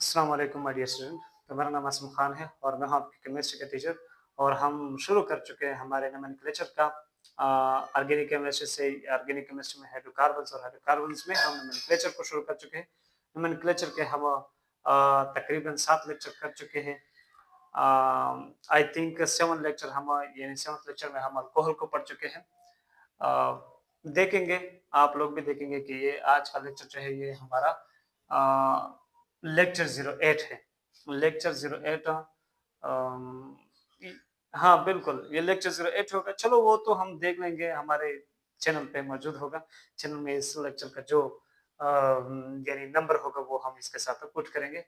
अस्सलाम वालेकुम my dear student. तो मेरा नाम आसिम खान है और मैं हूं आपके केमिस्ट्री के टीचर। और हम शुरू कर चुके हैं हमारे नोमेनक्लेचर का। ऑर्गेनिक केमिस्ट्री से ऑर्गेनिक केमिस्ट्री में हाइड्रोकार्बन्स और हाइड्रोकार्बन्स में हम नोमेनक्लेचर को शुरू कर चुके हैं। नोमेनक्लेचर के हम तकरीबन 7 लेक्चर कर चुके हैं। आई थिंक 7 लेक्चर हम यानी 7th लेक्चर में हम अल्कोहल को पढ़ चुके हैं। देखेंगे, आप लोग भी देखेंगे कि ये आज का लेक्चर जो है ये हमारा लेक्चर 08 है। लेक्चर 08 हाँ बिल्कुल, ये लेक्चर 08 होगा। चलो वो तो हम देख लेंगे, हमारे चैनल पे मौजूद होगा। चैनल में इस लेक्चर का जो यानी नंबर होगा वो हम इसके साथ पुट करेंगे।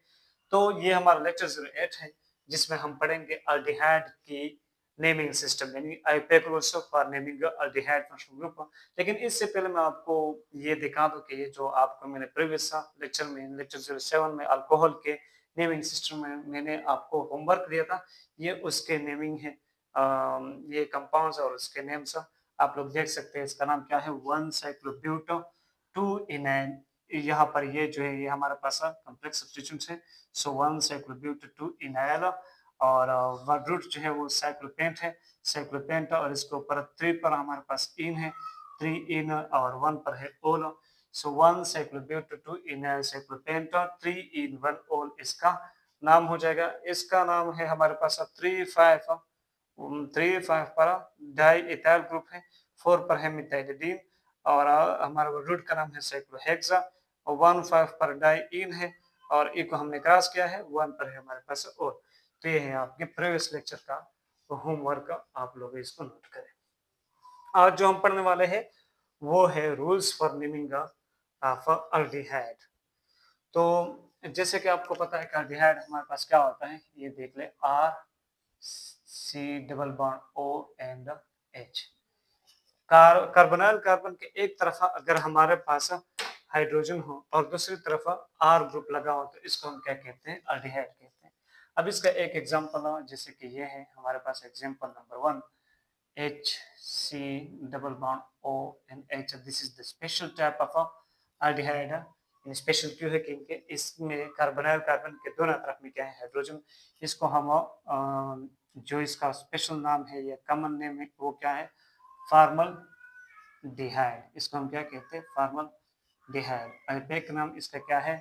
तो ये हमारा लेक्चर 08 है, जिसमें हम पढ़ेंगे अल्डिहाइड की नेमिंग सिस्टम, यानी IUPAC for naming aldehyde functional group. लेकिन इससे पहले मैं आपको ये दिखा दूं कि ये जो आपको मैंने प्रीवियस लेक्चर में लेक्चर 07 में अल्कोहल के नेमिंग सिस्टम में मैंने आपको होमवर्क दिया था, ये उसके नेमिंग है। ये कंपाउंड्स और उसके नेम्स आप लोग देख सकते हैं। इसका नाम क्या है, 1 साइक्लोब्यूटा 2 इनैन। यहाँ पर ये जो है ये हमारे पास कॉम्प्लेक्स सब्स्टिट्यूएंट्स है। सो 1 साइक्लोब्यूटा 2 इनाइल और वर्ड रूट जो है वो साइक्लोपेंट है, साइक्लोपेंट। और इसके ऊपर 3 पर हमारे पास इन है, 3 इन और 1 पर है ओल। सो 1 साइक्लोब्यूटा 2 इनाइल साइक्लोपेंट 3 इन 1 ओल इसका नाम हो जाएगा। इसका नाम है हमारे पास 3 5 पर डाई इथाइल ग्रुप है, 4 पर है मिथाइलिडीन और हमारा रूट का नाम है साइक्लोहेक्सा। और 1 5 पर डाई इन है और ई को हमने क्रॉस किया है, 1 पर है हमारे पास और। तो ये है आपके प्रीवियस लेक्चर का होमवर्क, आप लोग इसको नोट करें। आज जो हम पढ़ने वाले हैं वो है rules for naming of aldehyde. तो जैसे कि आपको पता है कि अल्डिहाइड हमारे पास क्या होता है, ये देख ले, R C double bond O and H. Carbonyl carbon के एक तरफ अगर हमारे पास हाइड्रोजन हो और दूसरी तरफ आर ग्रुप लगा हो तो इसको हम क्या कहते हैं, अल्डिहाइड कहते हैं। अब इसका एक एग्जांपल जैसे कि ये है हमारे पास example number 1, H C double bond O and H. This is the special type of aldehyde. स्पेशल क्यों है, क्योंकि इसमें कार्बोनाइल कार्बन के दोनों तरफ में क्या है, हाइड्रोजन। इसको हम जो इसका स्पेशल नाम है या कॉमन नेम है वो क्या है, फॉर्मल डिहाइड। इसको हम क्या कहते हैं, फॉर्मल डिहाइड। अल्पेक नाम इसका क्या है,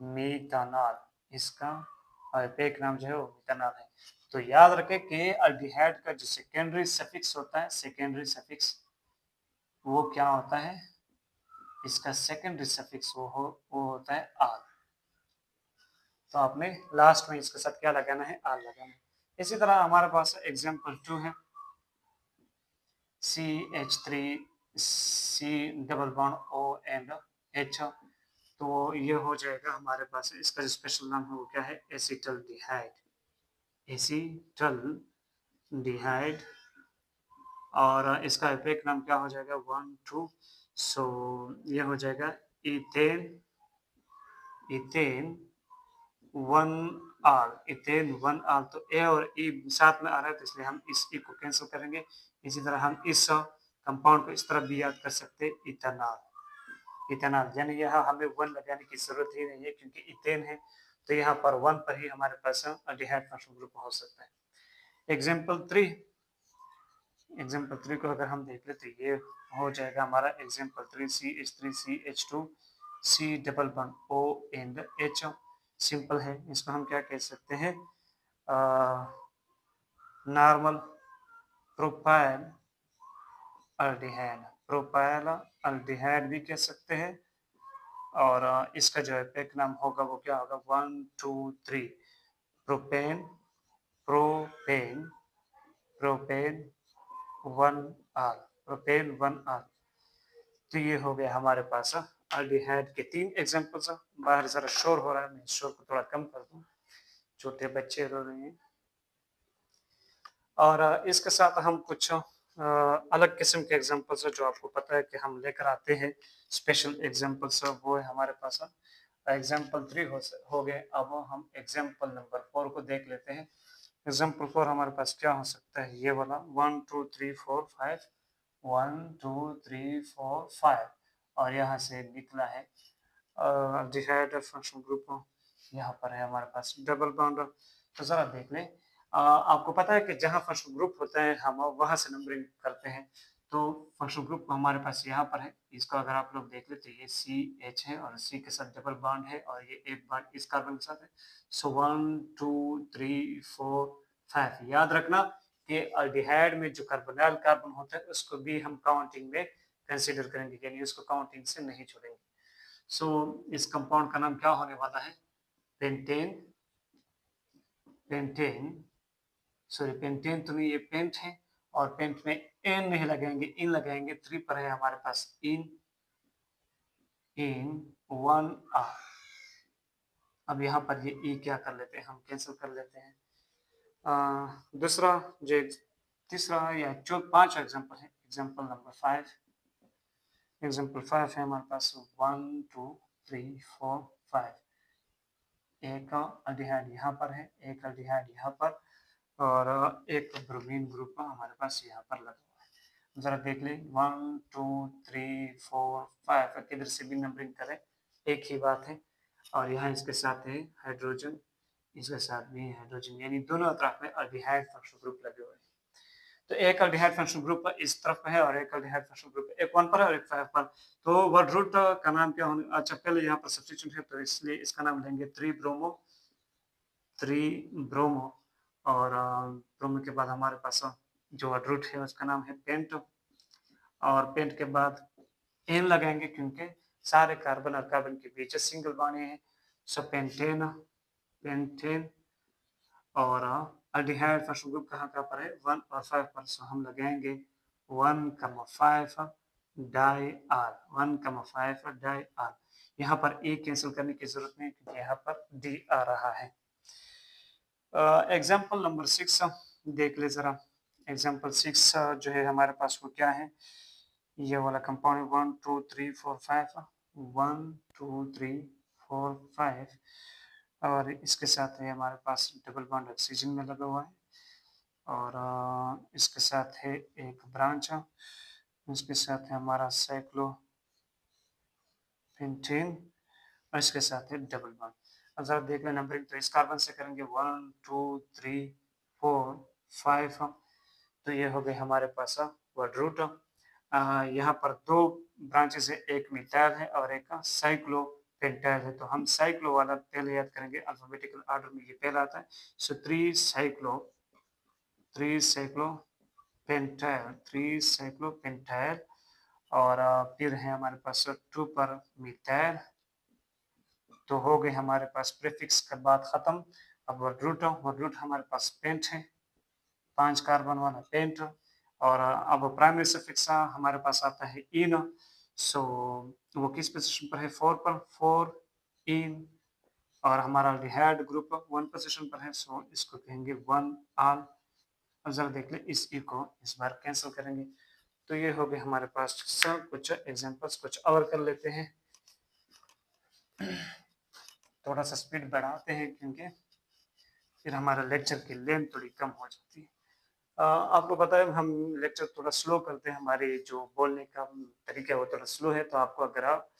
मीथानॉल। इसका अल्पेक नाम जो है वो मीथानॉल है। तो याद रखें कि अल्डिहाइड का जो सेकेंडरी सफिक्स होता है, सेकेंडरी सफिक्स वो क्या होता है, इसका सेकेंडरी सफिक्स वो होता है आल। तो आपने लास्ट में इसके साथ क्या लगाना है, आल लगाना है। इसी तरह हमारे पास एग्जांपल 2 है, CH3 C double bond O and H। तो ये हो जाएगा हमारे पास, इसका जो स्पेशल नाम है वो क्या है, एसिटल डिहाइड। एसिटल डिहाइड। और इसका इफेक्ट नाम क्या हो जाएगा, 1 2। सो ये हो जाएगा ethane, ethane 1 R, ethane 1 R. तो ए और ई साथ में आ रहा है तो इसलिए हम इस ई को कैंसिल करेंगे। इसी तरह हम इस कंपाउंड को इस तरह भी याद कर सकते हैं, इथेनॉल। इथेनॉल यानी यहाँ हमें 1 लगाने की जरूरत ही नहीं है क्योंकि इथेन है, तो यहाँ पर 1 पर ही हमारे पास अल्डिहाइड फंक्शनल ग्रुप हो सकता है। एग्जांपल 3, एग्जांपल 3 को अगर हम देख ले तो ये हो जाएगा हमारा example 3, CH3CH2 C double bond O and H। Simple है, इसको हम क्या कह सकते हैं, normal propyl aldehyde, propyl aldehyde भी कह सकते हैं। और इसका जो है पैक नाम होगा वो क्या होगा, 1 2 3 propane, propane, propane 1 R, propane 1 R. तो ये हो गया हमारे पास अल्डिहाइड के 3 एग्जांपल्स। बाहर जरा शोर हो रहा है, मैं शोर को थोड़ा कम कर दूं, छोटे बच्चे रो रहे हैं। और इसके साथ हम कुछ अलग किस्म के एग्जांपल्स जो आपको पता है कि हम लेकर आते हैं, स्पेशल एग्जांपल्स, वो है हमारे पास। एग्जांपल 3 हो गए। अब हम एग्जांपल नंबर 4 को देख लेते हैं। एग्जांपल 4 हमारे पास क्या हो सकता है, ये वाला 1 2 3 4 5, 1 2 3 4 5। और यहाँ से निकला है डिहाइड फंक्शनल ग्रुप यहाँ पर है हमारे पास डबल बॉन्ड। तो जरा देख लें, आपको पता है कि जहाँ फंक्शनल ग्रुप होता है हम वहां से नंबरिंग करते हैं। तो फंक्शनल ग्रुप हमारे पास यहाँ पर है, इसको अगर आप लोग देख ले तो ये CH है और C के साथ डबल बॉन्ड है और ये एक बॉन्ड इस कार्बन के साथ है। सो 1 2 3 4 5। याद रखना कि अल्डिहाइड में जो कार्बोनिल कार्बन होता है उसको भी हम काउंटिंग में कंसीडर करेंगे, यानी उसको काउंटिंग से नहीं छोड़ेंगे। सो इस कंपाउंड का नाम क्या होने वाला है? पेंटेन। पेंटेन, सॉरी पेंटेन तो नहीं, ये पेंट है और पेंट में एन नहीं लगाएंगे, इन लगाएंगे। 3 पर है हमारे पास इन 1R। अब यहाँ पर ये ई क्या कर लेते हैं, हम कैंसिल कर लेते हैं। दूसरा जो तीसरा या जो 5 एग्जाम्पल है, एग्जाम्पल नंबर 5। एग्जाम्पल 5 है हमारे पास 1 2 3 4 5। एक अल्डिहाइड यहाँ पर है, एक अल्डिहाइड यहाँ पर और एक ब्रोमीन ग्रुप हमारे पास यहाँ पर लगा हुआ है। जरा देख लें 1 2 3 4 5, किधर से भी नंबरिंग करें एक ही बात है। और यहाँ इसके साथ है हाइड्रोजन, इसके साथ भी हाइड्रोजन, यानी दोनों तरफ में अल्डिहाइड फंक्शनल ग्रुप लगे हुए हैं। तो एक अल्डिहाइड फंक्शनल ग्रुप इस तरफ है और एक अल्डिहाइड फंक्शनल ग्रुप एक 1 पर है और एक 5 पर। तो वर्ड रूट का नाम क्या होने, अच्छा पहले यहाँ पर सब्स्टिट्यूट है तो इसलिए इसका नाम लेंगे 3 ब्रोमो। और ब्रोमो के बाद हमारे पास जो वर्ड रूट है उसका नाम है पेंट और पेंट के बाद एन लगाएंगे क्योंकि सारे कार्बन और कार्बन के बीच सिंगल बॉन्ड है। सो पेंटेन, पेंटेन और अल्डिहाइड फंक्शनल ग्रुप कहाँ कहाँ पर है 1 और 5 पर। सो हम लगाएंगे 1,5 डाई आर, 1,5 डाई आर। यहाँ पर ए कैंसिल करने की जरूरत नहीं क्योंकि यहाँ पर डी आ रहा है। एग्जाम्पल नंबर 6 देख ले जरा। एग्जाम्पल 6 जो है हमारे पास वो क्या है, ये वाला कंपाउंड 1 2 3 4 5, 1 2 3 4 5 और इसके साथ है हमारे पास डबल बॉन्ड ऑक्सीजन में लगा हुआ है और इसके साथ है एक ब्रांच, इसके साथ है हमारा साइक्लो पेंटेन और इसके साथ है डबल बॉन्ड। अब जरा देख लें नंबरिंग, तो इस कार्बन से करेंगे 1 2 3 4 5। तो ये हो गए हमारे पास वर्ड रूट। यहाँ पर 2 ब्रांचेस है, एक मिथाइल है और एक साइक्लो पेंटाइल है। तो हम साइक्लो वाला पहले याद करेंगे, अल्फाबेटिकल ऑर्डर में ये पहला आता है। सो 3 साइक्लो पेंटाइल और फिर है हमारे पास 2 पर मिथाइल। तो हो गए हमारे पास प्रीफिक्स का बात खत्म। अब वर्ड रूट हमारे पास पेंट है, 5 कार्बन वाला पेंट। और अब प्राइमरी सफिक्स हमारे पास आता है इन। सो वो किस पोजीशन पर है 4 पर, 4 इन। और हमारा अल्डिहाइड ग्रुप 1 पोजीशन पर है, सो इसको कहेंगे 1 आल। अब जरा देख ले इस ई को इस बार कैंसिल करेंगे। तो ये हो गए हमारे पास सब कुछ एग्जांपल्स। कुछ और कर लेते हैं, थोड़ा सा स्पीड बढ़ाते हैं क्योंकि फिर हमारा लेक्चर की लेंथ थोड़ी कम हो जाती है। आपको पता है हम लेक्चर थोड़ा स्लो करते हैं, हमारे जो बोलने का तरीका है वो थोड़ा स्लो है। तो आपको अगर आप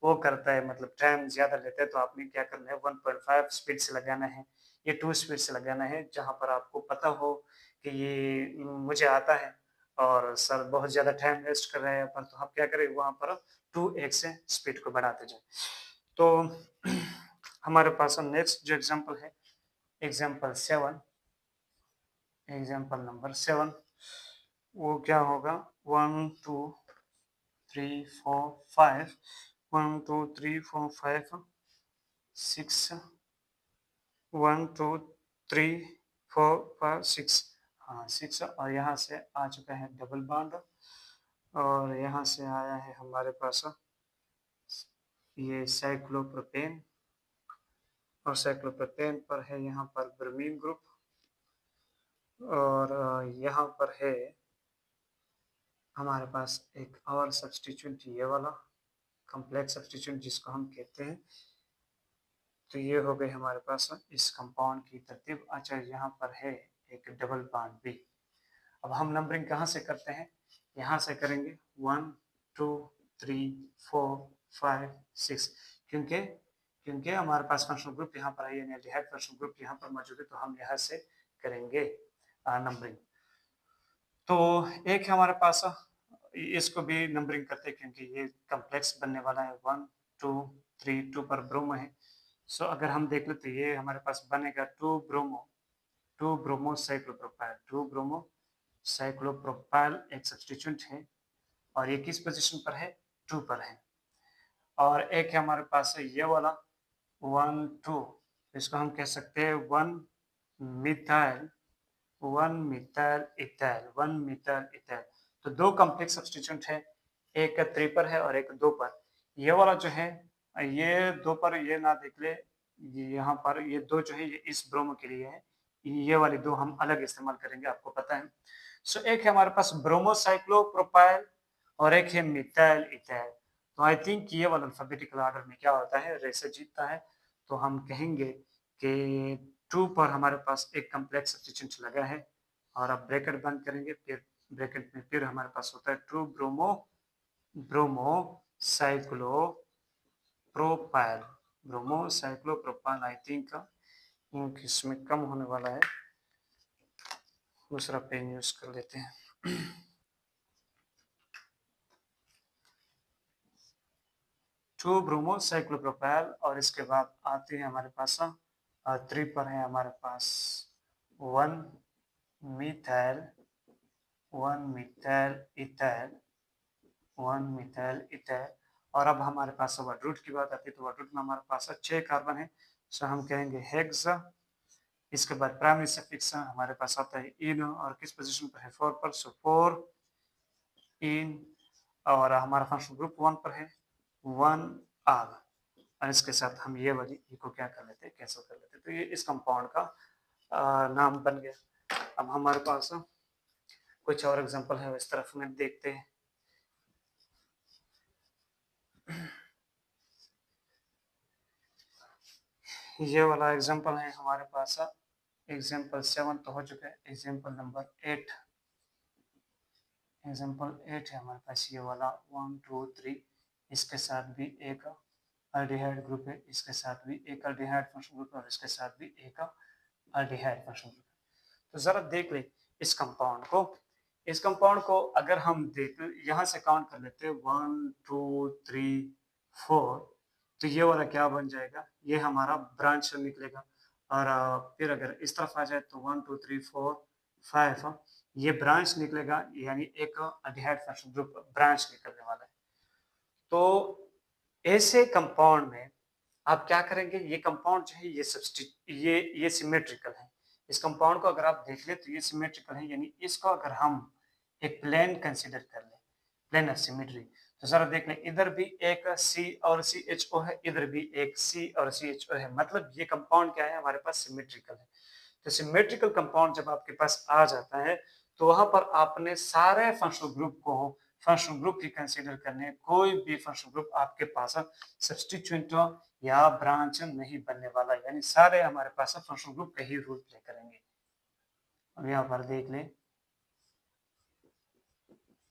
वो करता है मतलब टाइम ज़्यादा लेते हैं तो आपने क्या करना है 1.5 स्पीड से लगाना है, ये 2 स्पीड से लगाना है। जहाँ पर आपको पता हो कि ये मुझे आता है और सर बहुत ज़्यादा टाइम वेस्ट कर रहे हैं अपन, तो आप क्या करें वहाँ पर 2x से स्पीड को बढ़ाते जाए। तो हमारे पास नेक्स्ट जो एग्जाम्पल है, एग्जाम्पल 7, एग्जाम्पल नंबर 7 वो क्या होगा 1 2 3 4 5, 1 2 3 4 5 6, 1 2 3 4 5 6, हाँ 6। और यहाँ से आ चुका है डबल बॉन्ड और यहाँ से आया है हमारे पास ये साइक्लोप्रोपेन और साइक्लोप्रोपेन पर है यहाँ पर ब्रोमीन ग्रुप और यहाँ पर है हमारे पास एक और सब्स्टिट्यूट ये वाला कॉम्प्लेक्स सब्स्टिट्यूट जिसको हम कहते हैं। तो ये हो गए हमारे पास इस कंपाउंड की तरतीब। अच्छा यहाँ पर है एक डबल बॉन्ड बी। अब हम नंबरिंग कहाँ से करते हैं, यहाँ से करेंगे 1 2 3 4 5 6 क्योंकि क्योंकि हमारे पास फंक्शनल ग्रुप यहाँ पर है, यानी एल्डिहाइड फंक्शनल ग्रुप यहाँ पर मौजूद है, तो हम यहाँ से करेंगे नंबरिंग। तो एक है हमारे पास, इसको भी नंबरिंग करते हैं क्योंकि ये कॉम्प्लेक्स बनने वाला है। 1 2 3 2 पर ब्रोमो है। सो अगर हम देख लेते, ये हमारे पास बनेगा 2 ब्रोमो साइक्लोप्रोपाइल। 2 ब्रोमो साइक्लोप्रोपाइल एक सब्स्टिट्यूएंट है और ये किस पोजीशन पर है? 2 पर है। और एक है हमारे पास है ये वाला 1 2, इसको हम कह सकते हैं 1 मिथाइल इथाइल। तो दो कॉम्प्लेक्स सब्स्टिट्यूएंट है, एक 3 पर है और एक 2 पर। ये वाला जो है, ये 2 पर ये ना देख ले, यहाँ पर ये 2 जो है ये इस ब्रोमो के लिए है, ये वाली 2 हम अलग इस्तेमाल करेंगे, आपको पता है। सो एक है हमारे पास ब्रोमोसाइक्लोप्रोपाइल और एक है मिथाइल इथाइल। तो आई थिंक ये वाला अल्फाबेटिकल ऑर्डर में क्या होता है, रेसे जीतता है। तो हम कहेंगे कि 2 पर हमारे पास एक कॉम्प्लेक्स सब्स्टिट्यूएंट लगा है और अब ब्रैकेट बंद करेंगे, फिर ब्रैकेट में फिर हमारे पास होता है 2 ब्रोमोसाइक्लोप्रोपाइल। आई थिंक इंक इसमें कम होने वाला है, दूसरा पेन यूज कर लेते हैं। 2 ब्रोमोसाइक्लोप्रोपाइल और इसके बाद आते हैं हमारे पास 3 पर है हमारे पास 1 मिथाइल इथाइल। और अब हमारे पास वर्ड रूट की बात आती है, तो वर्ड रूट में हमारे पास 6 कार्बन है। सो हम कहेंगे हेक्सा। इसके बाद प्राइमरी सफिक्स हमारे पास आता है इन और किस पोजीशन पर है? 4 पर। सो 4 इन और हमारा फंक्शनल ग्रुप 1 पर है, 1 आर। और इसके साथ हम ये वाली को क्या कर लेते हैं, कैंसिल कर लेते हैं। तो ये इस कंपाउंड का नाम बन गया। अब हमारे पास कुछ और एग्जांपल है, इस तरफ में देखते हैं। ये वाला एग्जांपल है हमारे पास, एग्जांपल 7 तो हो चुका है, एग्जांपल नंबर 8 है हमारे पास ये वाला 1 2 3। इसके साथ भी एक अल्डिहाइड ग्रुप है, इसके साथ भी एक अल्डिहाइड फंक्शनल ग्रुप है और इसके साथ भी एक अल्डिहाइड फंक्शनल ग्रुप है। तो जरा देख ले इस कंपाउंड को अगर हम देख यहाँ से काउंट कर लेते हैं 1 2 3 4, तो ये वाला क्या बन जाएगा, ये हमारा ब्रांच निकलेगा। और फिर अगर इस तरफ आ जाए तो 1 2 3 4 5, ये ब्रांच निकलेगा, यानी एक अल्डिहाइड फंक्शनल ग्रुप ब्रांच निकलने वाला है। तो ऐसे कंपाउंड में आप क्या करेंगे, ये कंपाउंड जो है ये सिमेट्रिकल है। इस कंपाउंड को अगर आप देख ले तो ये सिमेट्रिकल है, यानी इसको अगर हम एक प्लेन कंसीडर कर ले, प्लेन ऑफ सिमेट्री, तो जरा देख लें, इधर भी एक C और CHO है, इधर भी एक C और CHO है, मतलब ये कंपाउंड क्या है, हमारे पास सिमेट्रिकल है। तो सिमेट्रिकल कंपाउंड जब आपके पास आ जाता है तो वहां पर आपने सारे फंक्शनल ग्रुप की कंसीडर करने, कोई भी फंक्शनल ग्रुप आपके पास सब्स्टिट्यूएंट या ब्रांच नहीं बनने वाला, यानी सारे हमारे पास फंक्शनल ग्रुप का ही रोल प्ले करेंगे। अब यहाँ पर देख लें,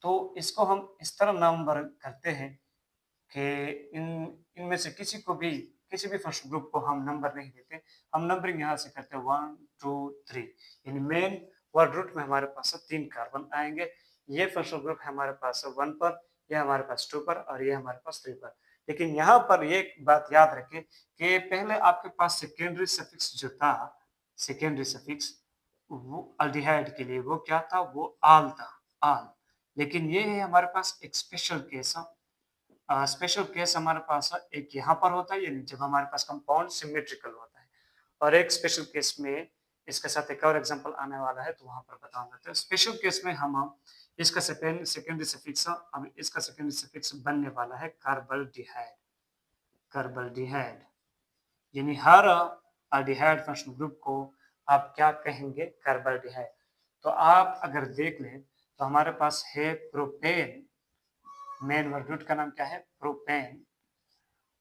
तो इसको हम इस तरह नंबर करते हैं कि इनमें से किसी भी फंक्शनल ग्रुप को हम नंबर नहीं देते, हम नंबरिंग यहाँ से करते हैं 1 2 3, यानी मेन वर्ड रूट में हमारे पास 3 कार्बन आएंगे। ये फंक्शनल ग्रुप है हमारे पास 1 पर, ये हमारे पास 2 पर और ये हमारे पास 3 पर। लेकिन यहाँ पर एक बात याद रखें कि पहले आपके पास सेकेंडरी सफिक्स जो था, सेकेंडरी सफिक्स वो अल्डिहाइड के लिए वो क्या था, वो आल था, आल। लेकिन ये है हमारे पास एक स्पेशल केस, स्पेशल केस हमारे पास एक यहाँ पर होता है, यानी जब हमारे पास कंपाउंड सिमेट्रिकल होता है, और एक स्पेशल केस में इसके साथ एक और एग्जांपल आने वाला है, तो वहां पर बताऊंगा। तो स्पेशल केस में हम इसका सेकेंडरी सफिक्स, अब इसका सेकेंडरी सफिक्स बनने वाला है कार्बल्डिहाइड, यानी हर अल्डिहाइड फंक्शनल ग्रुप को आप क्या कहेंगे, कार्बल्डिहाइड। तो आप अगर देख लें तो हमारे पास है प्रोपेन, मेन वर्ड रूट का नाम क्या है, प्रोपेन।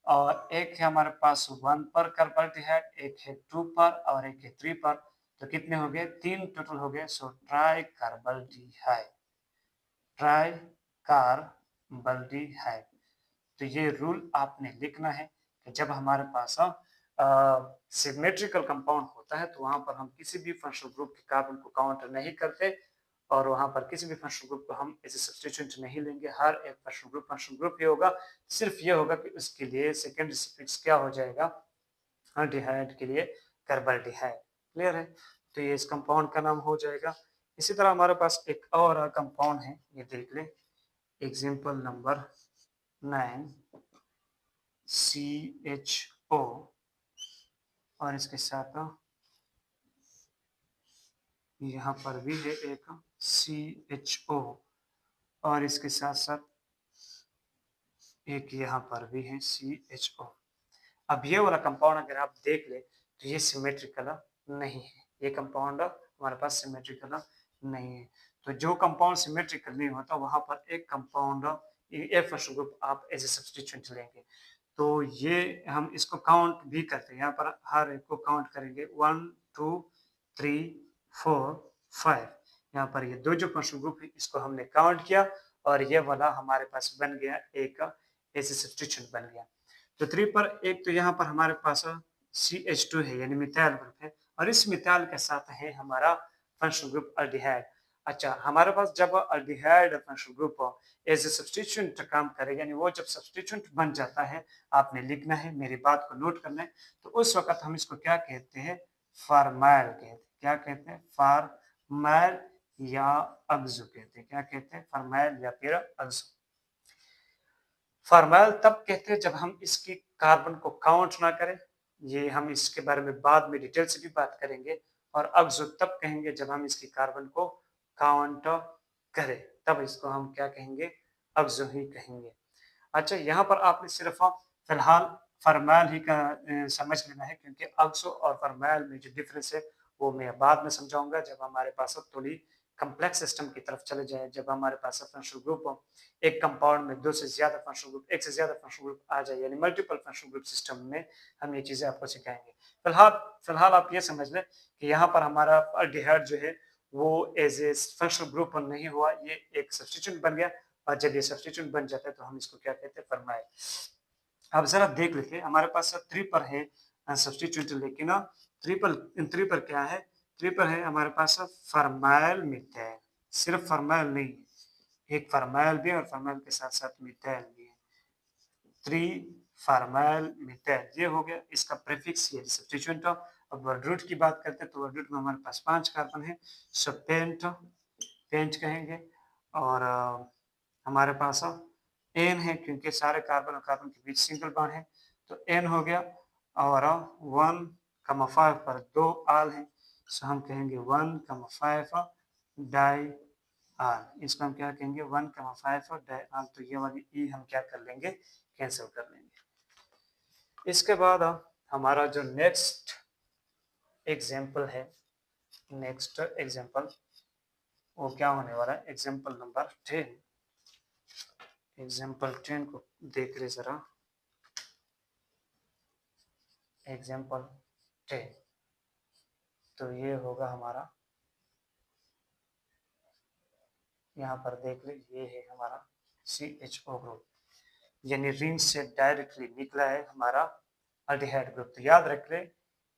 और एक है हमारे पास 1 पर कार्बल्डिहाइड, एक है 2 पर और एक है 3 पर। तो कितने हो गए, 3 टोटल हो गए। So tri carbaldehyde. तो ये रूल आपने लिखना है कि जब हमारे पास सिमेट्रिकल कंपाउंड होता है तो वहां पर हम किसी भी फंक्शनल ग्रुप के कार्बन को काउंट नहीं करते और वहां पर किसी भी फंक्शनल ग्रुप को हम ऐसे सब्स्टिट्यूएंट नहीं लेंगे। हर एक फंक्शनल ग्रुप ही होगा, सिर्फ ये होगा कि उसके लिए सेकेंडरी सफिक्स क्या हो जाएगा, डिहाइड के लिए कार्बल्डिहाइड। क्लियर है? तो ये इस कंपाउंड का नाम हो जाएगा। इसी तरह हमारे पास एक और कंपाउंड है, ये देख ले, एग्जाम्पल नंबर 9 CHO और इसके साथ यहाँ पर भी है एक CHO और इसके साथ साथ एक यहाँ पर भी है CHO। अब ये वाला कंपाउंड अगर आप देख ले तो ये सिमेट्रिकल नहीं है, ये कंपाउंड हमारे पास सिमेट्रिकल नहीं है। तो जो कंपाउंड सिमेट्रिकल नहीं होता वहां पर एक कंपाउंड एक फंक्शनल ग्रुप आप एज ए सब्स्टिट्यूएंट लेंगे। तो ये हम इसको काउंट भी करते हैं, यहाँ पर हर एक को काउंट करेंगे 1 2 3 4 5। यहाँ पर ये दो जो फंक्शनल ग्रुप है इसको हमने काउंट किया और ये वाला हमारे पास बन गया एक ऐसे सब्स्टिट्यूएंट बन गया। तो 3 पर एक तो यहाँ पर हमारे पास CH2 है यानी मिथाइल ग्रुप है और इस मिथाइल के साथ है हमारा फंक्शनल ग्रुप अल्डिहाइड। अच्छा, हमारे पास जब aldehyde functional group as a substituent काम करेगा यानी वो जब सब्स्टिट्यूएंट बन जाता है, आपने लिखना है, मेरी बात को नोट करना है, तो उस वक्त हम इसको क्या कहते हैं, फॉर्माइल कहते हैं। क्या कहते हैं? फॉर्माइल या अग्जो कहते हैं। क्या कहते हैं? फॉर्माइल या फिर अग्जो। फॉर्माइल तब कहते हैं जब हम इसकी कार्बन को काउंट ना करें, ये हम इसके बारे में बाद में डिटेल से भी बात करेंगे। और अग्जो तब कहेंगे जब हम इसकी कार्बन को काउंट करें, तब इसको हम क्या कहेंगे, अग्जो ही कहेंगे। अच्छा, यहाँ पर आपने सिर्फ फिलहाल फॉर्माइल ही का समझ लेना है क्योंकि अग्जो और फॉर्माइल में जो डिफरेंस है वो मैं बाद में समझाऊंगा जब हमारे पास थोड़ी कम्प्लेक्स सिस्टम की तरफ चले जाए, जब हमारे पास फंक्शनल ग्रुप एक कंपाउंड में दो से ज्यादा फंक्शनल ग्रुप, एक से ज्यादा फंक्शनल ग्रुप आ जाए यानी मल्टीपल फंक्शनल ग्रुप सिस्टम में हम ये चीजें आपको सिखाएंगे। फिलहाल फिलहाल आप ये समझ लें कि यहाँ पर हमारा अल्डिहाइड जो है वो एज ए फंक्शनल ग्रुप नहीं हुआ, ये एक सब्स्टिट्यूएंट बन गया और जब ये सब्स्टिट्यूएंट बन जाता है तो हम इसको क्या कहते हैं, फॉर्माइल। अब जरा देख लेते, हमारे पास ट्रिपर है सब्स्टिट्यूएंट, लेकिन ट्रिपर क्या है, ट्रिपर है हमारे पास फॉर्माइल मिथाइल, सिर्फ फॉर्माइल नहीं है, एक फॉर्माइल भी और फॉर्माइल के साथ साथ मिथाइल भी है, 3 फॉर्माइल मिथाइल, ये हो गया इसका प्रीफिक्स, ये सब्स्टिट्यूएंट। अब वर्ड रूट की बात करते हैं तो वर्ड रूट में हमारे पास 5 कार्बन है, सो पेंट कहेंगे। और हमारे पास एन है क्योंकि सारे कार्बन और कार्बन के बीच सिंगल बॉन्ड है, तो एन हो गया। और 1,5 पर 2 आल है, सो हम कहेंगे 1,5 डाई आल। इसको हम क्या कहेंगे, 1,5 डाई आल। तो ये वाली ई हम क्या कर लेंगे, कैंसिल कर लेंगे। इसके बाद हमारा जो नेक्स्ट एग्जाम्पल है, नेक्स्ट एग्जाम्पल वो क्या होने वाला है, एग्जाम्पल नंबर 10। एग्जाम्पल 10 को देख रहे जरा, एग्जाम्पल 10 तो ये होगा हमारा, यहाँ पर देख ले, ये है हमारा CHO ग्रुप, यानी रिंग से डायरेक्टली निकला है हमारा अल्डिहाइड ग्रुप। तो याद रख ले,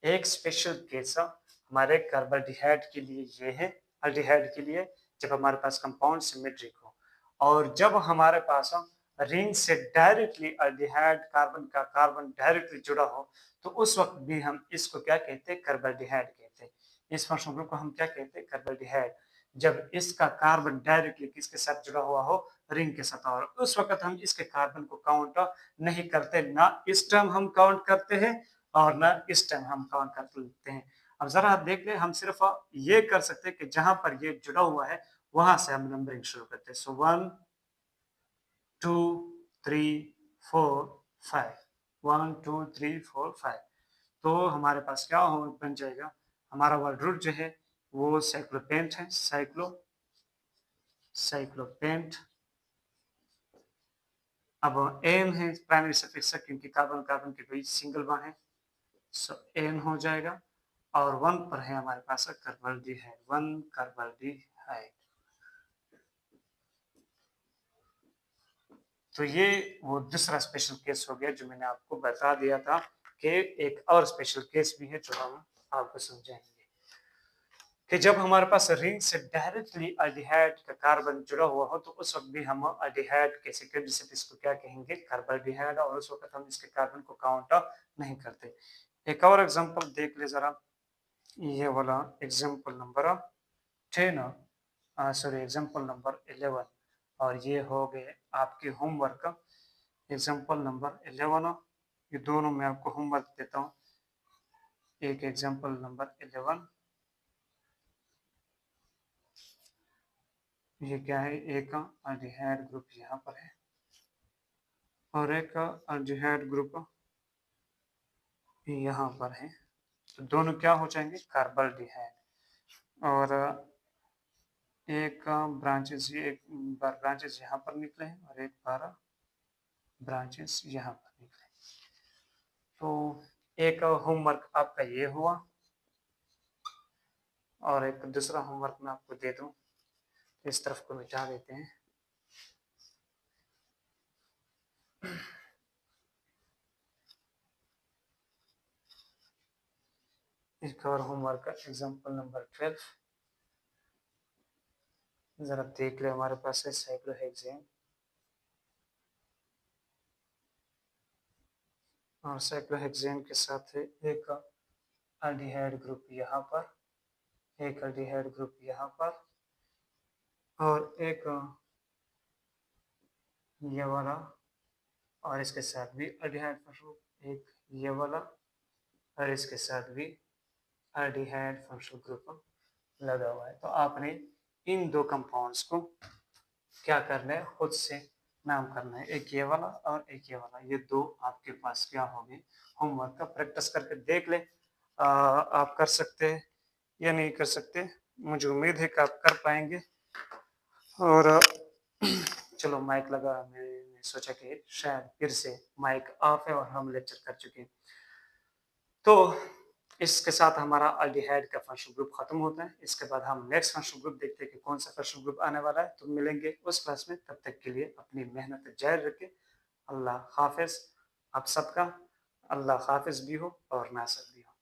एक स्पेशल केस हमारे कार्बोडिहाइड के लिए ये है, अल्डिहाइड के लिए जब हमारे पास कंपाउंड सिमेट्रिक हो, और जब हमारे पास रिंग से डायरेक्टली अल्डिहाइड कार्बन का कार्बन डायरेक्टली जुड़ा हो, तो उस वक्त भी हम इसको क्या कहते हैं, कार्बोडिहाइड कहते हैं। इस फंक्शनल ग्रुप को हम क्या कहते हैं, कार्बोडिहाइड। जब इसका कार्बन डायरेक्टली किसके साथ जुड़ा हुआ हो, रिंग के साथ, और उस वक्त हम इसके कार्बन को काउंट नहीं करते, ना इस टर्म हम काउंट करते हैं और ना इस टर्म हम काउंट कर लेते हैं। अब जरा देख ले, हम सिर्फ ये कर सकते हैं कि जहां पर ये जुड़ा हुआ है वहां से हम नंबरिंग शुरू करते हैं। सो 1 2 3 4 5, 1 2 3 4 5। तो हमारे पास क्या हो बन जाएगा, हमारा वर्ड रूट जो है वो साइक्लोपेंट है, साइक्लोपेंट। अब एन है प्राइमरी सफिक्स क्योंकि कार्बन कार्बन के बीच सिंगल बॉन्ड है, सो एन हो जाएगा। और 1 पर है हमारे पास कार्बोल्डिहाइड, 1 कार्बोल्डिहाइड। तो ये वो दूसरा स्पेशल केस हो गया जो मैंने आपको बता दिया था कि एक और स्पेशल केस भी है जो हम आपको समझाएंगे कि जब हमारे पास रिंग से डायरेक्टली अल्डिहाइड का कार्बन जुड़ा हुआ हो तो उस वक्त भी हम अल्डिहाइड के सेकेंडरी रिसिप इसको क्या कहेंगे, कार्बोल्डिहाइड, और उस वक्त हम इसके कार्बन को काउंट नहीं करते। एक और एग्जांपल देख ले जरा, ये वाला example number 10, sorry example number 11, और ये हो गए आपके होमवर्क एग्जांपल नंबर 11। ये दोनों मैं आपको होमवर्क देता हूँ। एक एग्जांपल नंबर 11, ये क्या है, एक अल्डिहाइड ग्रुप यहाँ पर है और एक अल्डिहाइड ग्रुप यहाँ पर है, तो दोनों क्या हो जाएंगे, कार्बोल्डिहाइड। और एक ब्रांचेस, ये एक बार ब्रांचेस यहाँ पर निकले हैं और एक बार ब्रांचेस यहाँ पर निकले। तो एक होमवर्क आपका ये हुआ और एक दूसरा होमवर्क मैं आपको दे दूं, इस तरफ को मिटा देते हैं। एक और होमवर्क का एग्जांपल नंबर 12, जरा देख ले, हमारे पास है साइक्लोहेक्सेन और साइक्लोहेक्सेन के साथ है एक अल्डिहाइड ग्रुप यहाँ पर, एक अल्डिहाइड ग्रुप यहाँ पर, और एक ये वाला, और इसके साथ भी अल्डिहाइड ग्रुप, एक ये वाला और इसके साथ भी अल्डिहाइड फंक्शनल ग्रुप लगा हुआ है। तो आपने इन दो कंपाउंड्स को क्या करना है, खुद से नाम करना है, एक ये वाला और एक ये वाला। ये दो आपके पास क्या हो गए, होमवर्क का। प्रैक्टिस करके देख ले, आप कर सकते हैं या नहीं कर सकते, मुझे उम्मीद है कि आप कर पाएंगे। और चलो माइक लगा, मैंने सोचा कि शायद फिर से माइक ऑफ है और हम लेक्चर कर चुके हैं। तो इसके साथ हमारा अल्डिहाइड का फंक्शनल ग्रुप खत्म होता है। इसके बाद हम नेक्स्ट फंक्शनल ग्रुप देखते हैं कि कौन सा फंक्शनल ग्रुप आने वाला है। तो मिलेंगे उस क्लास में, तब तक के लिए अपनी मेहनत जारी रखें। अल्लाह हाफिज आप सबका, अल्लाह हाफिज भी हो और नासर भी हो।